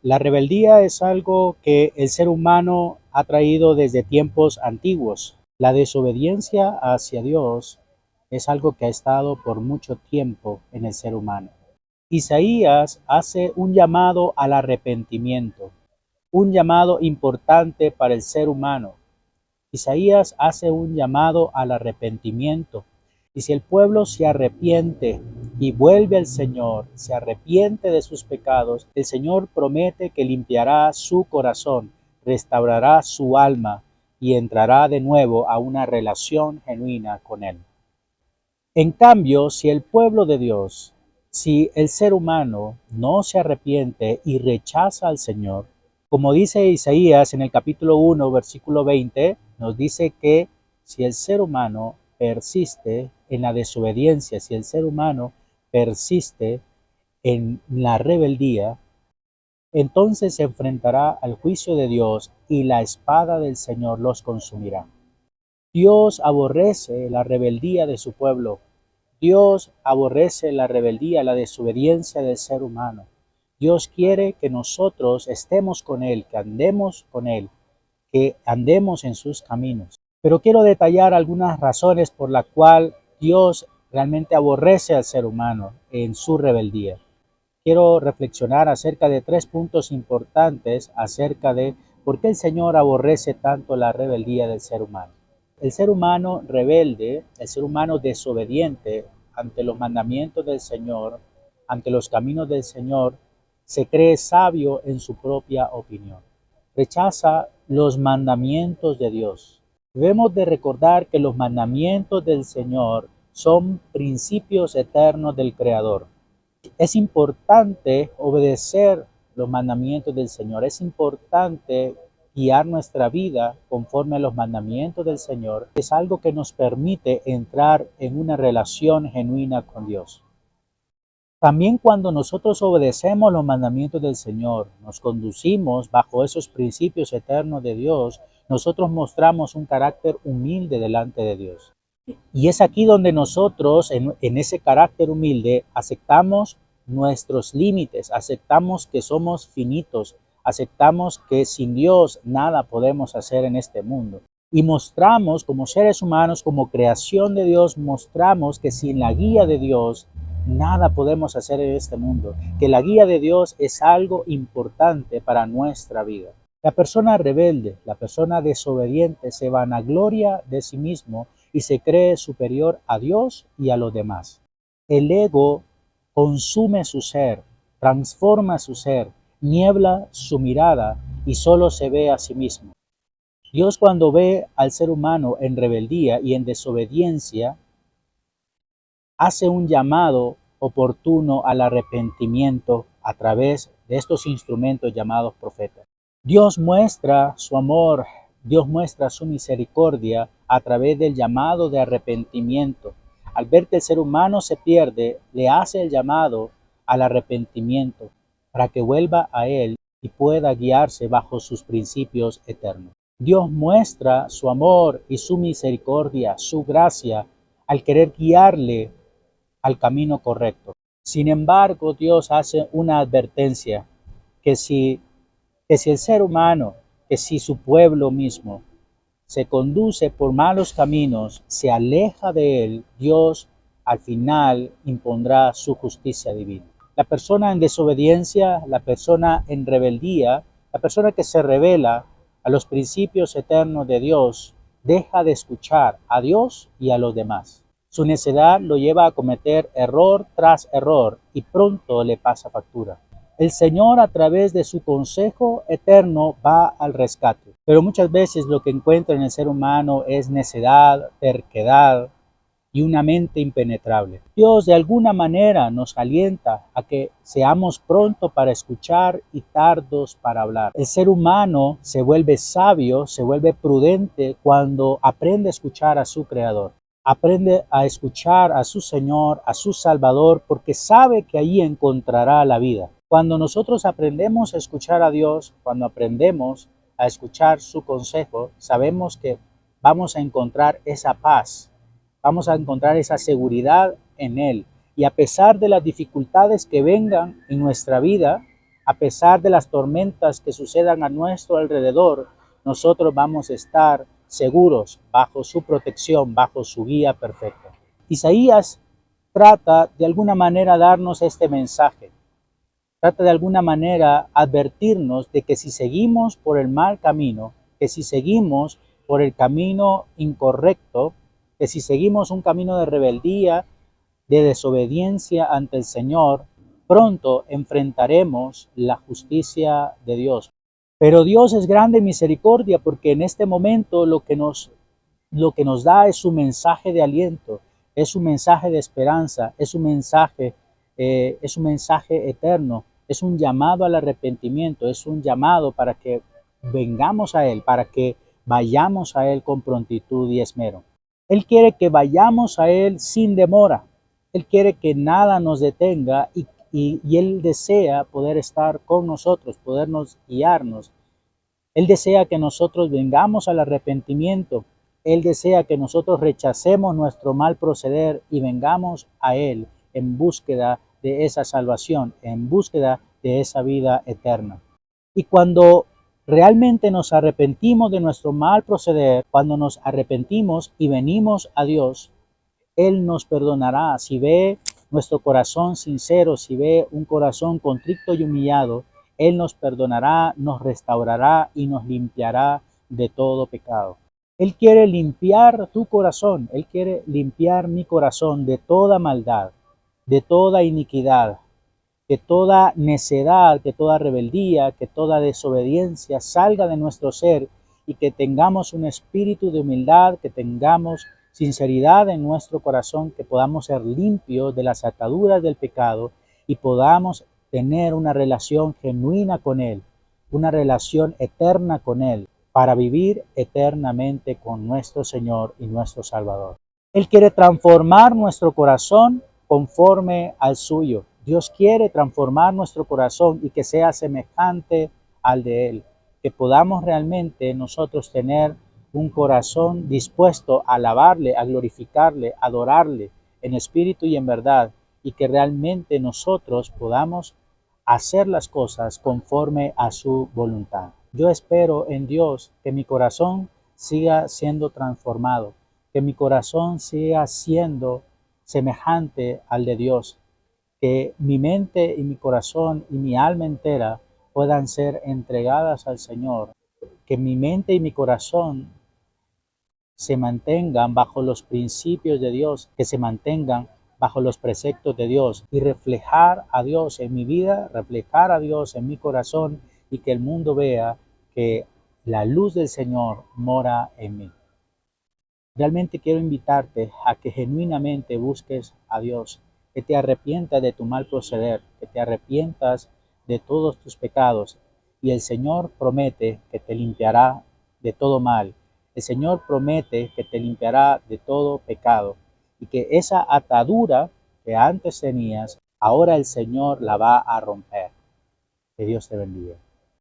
La rebeldía es algo que el ser humano ha traído desde tiempos antiguos. La desobediencia hacia Dios es algo que ha estado por mucho tiempo en el ser humano. Isaías hace un llamado al arrepentimiento, un llamado importante para el ser humano. Isaías hace un llamado al arrepentimiento. Y si el pueblo se arrepiente y vuelve al Señor, se arrepiente de sus pecados, el Señor promete que limpiará su corazón, restaurará su alma y entrará de nuevo a una relación genuina con Él. En cambio, si el pueblo de Dios, si el ser humano no se arrepiente y rechaza al Señor, como dice Isaías en el capítulo 1, versículo 20, nos dice que si el ser humano persiste en la desobediencia, si el ser humano persiste en la rebeldía, entonces se enfrentará al juicio de Dios y la espada del Señor los consumirá. Dios aborrece la rebeldía de su pueblo. Dios aborrece la rebeldía, la desobediencia del ser humano. Dios quiere que nosotros estemos con Él, que andemos con Él, que andemos en sus caminos. Pero quiero detallar algunas razones por las cuales Dios realmente aborrece al ser humano en su rebeldía. Quiero reflexionar acerca de 3 puntos importantes acerca de por qué el Señor aborrece tanto la rebeldía del ser humano. El ser humano rebelde, el ser humano desobediente ante los mandamientos del Señor, ante los caminos del Señor, se cree sabio en su propia opinión. Rechaza los mandamientos de Dios. Debemos de recordar que los mandamientos del Señor son principios eternos del Creador. Es importante obedecer los mandamientos del Señor. Es importante guiar nuestra vida conforme a los mandamientos del Señor. Es algo que nos permite entrar en una relación genuina con Dios. También cuando nosotros obedecemos los mandamientos del Señor, nos conducimos bajo esos principios eternos de Dios, nosotros mostramos un carácter humilde delante de Dios. Y es aquí donde nosotros, en ese carácter humilde, aceptamos nuestros límites, aceptamos que somos finitos, aceptamos que sin Dios nada podemos hacer en este mundo. Y mostramos como seres humanos, como creación de Dios, mostramos que sin la guía de Dios nada podemos hacer en este mundo, que la guía de Dios es algo importante para nuestra vida. La persona rebelde, la persona desobediente se vanagloria de sí mismo y se cree superior a Dios y a los demás. El ego consume su ser, transforma su ser, niebla su mirada y solo se ve a sí mismo. Dios, cuando ve al ser humano en rebeldía y en desobediencia, hace un llamado oportuno al arrepentimiento a través de estos instrumentos llamados profetas. Dios muestra su amor, Dios muestra su misericordia a través del llamado de arrepentimiento. Al ver que el ser humano se pierde, le hace el llamado al arrepentimiento para que vuelva a Él y pueda guiarse bajo sus principios eternos. Dios muestra su amor y su misericordia, su gracia, al querer guiarle al camino correcto. Sin embargo, Dios hace una advertencia que si el ser humano, que si su pueblo mismo se conduce por malos caminos, se aleja de él, Dios al final impondrá su justicia divina. La persona en desobediencia, la persona en rebeldía, la persona que se revela a los principios eternos de Dios, deja de escuchar a Dios y a los demás. Su necedad lo lleva a cometer error tras error y pronto le pasa factura. El Señor, a través de su consejo eterno, va al rescate. Pero muchas veces lo que encuentra en el ser humano es necedad, terquedad y una mente impenetrable. Dios de alguna manera nos alienta a que seamos pronto para escuchar y tardos para hablar. El ser humano se vuelve sabio, se vuelve prudente cuando aprende a escuchar a su Creador. Aprende a escuchar a su Señor, a su Salvador, porque sabe que allí encontrará la vida. Cuando nosotros aprendemos a escuchar a Dios, cuando aprendemos a escuchar su consejo, sabemos que vamos a encontrar esa paz, vamos a encontrar esa seguridad en Él. Y a pesar de las dificultades que vengan en nuestra vida, A pesar de las tormentas que sucedan a nuestro alrededor, nosotros vamos a estar seguros bajo su protección, bajo su guía perfecta. Isaías trata de alguna manera darnos este mensaje. Trata de alguna manera advertirnos de que si seguimos por el mal camino, que si seguimos por el camino incorrecto, que si seguimos un camino de rebeldía, de desobediencia ante el Señor, pronto enfrentaremos la justicia de Dios. Pero Dios es grande en misericordia porque en este momento lo que nos da es su mensaje de aliento, es un mensaje de esperanza, es un mensaje eterno, es un llamado al arrepentimiento, es un llamado para que vengamos a Él, para que vayamos a Él con prontitud y esmero. Él quiere que vayamos a Él sin demora. Él quiere que nada nos detenga y Él desea poder estar con nosotros, podernos guiarnos. Él desea que nosotros vengamos al arrepentimiento. Él desea que nosotros rechacemos nuestro mal proceder y vengamos a Él en búsqueda de esa salvación, en búsqueda de esa vida eterna. Y cuando realmente nos arrepentimos de nuestro mal proceder, cuando nos arrepentimos y venimos a Dios, Él nos perdonará. Si ve nuestro corazón sincero, si ve un corazón contrito y humillado, Él nos perdonará, nos restaurará y nos limpiará de todo pecado. Él quiere limpiar tu corazón, Él quiere limpiar mi corazón de toda maldad, de toda iniquidad, que toda necedad, que toda rebeldía, que toda desobediencia salga de nuestro ser y que tengamos un espíritu de humildad, que tengamos sinceridad en nuestro corazón, que podamos ser limpios de las ataduras del pecado y podamos tener una relación genuina con Él, una relación eterna con Él, para vivir eternamente con nuestro Señor y nuestro Salvador. Él quiere transformar nuestro corazón conforme al suyo. Dios quiere transformar nuestro corazón y que sea semejante al de Él. Que podamos realmente nosotros tener un corazón dispuesto a alabarle, a glorificarle, a adorarle en espíritu y en verdad. Y que realmente nosotros podamos hacer las cosas conforme a su voluntad. Yo espero en Dios que mi corazón siga siendo transformado, que mi corazón siga siendo semejante al de Dios, que mi mente y mi corazón y mi alma entera puedan ser entregadas al Señor, que mi mente y mi corazón se mantengan bajo los principios de Dios, que se mantengan bajo los preceptos de Dios y reflejar a Dios en mi vida, reflejar a Dios en mi corazón y que el mundo vea que la luz del Señor mora en mí. Realmente quiero invitarte a que genuinamente busques a Dios, que te arrepientas de tu mal proceder, que te arrepientas de todos tus pecados y el Señor promete que te limpiará de todo mal. El Señor promete que te limpiará de todo pecado y que esa atadura que antes tenías, ahora el Señor la va a romper. Que Dios te bendiga.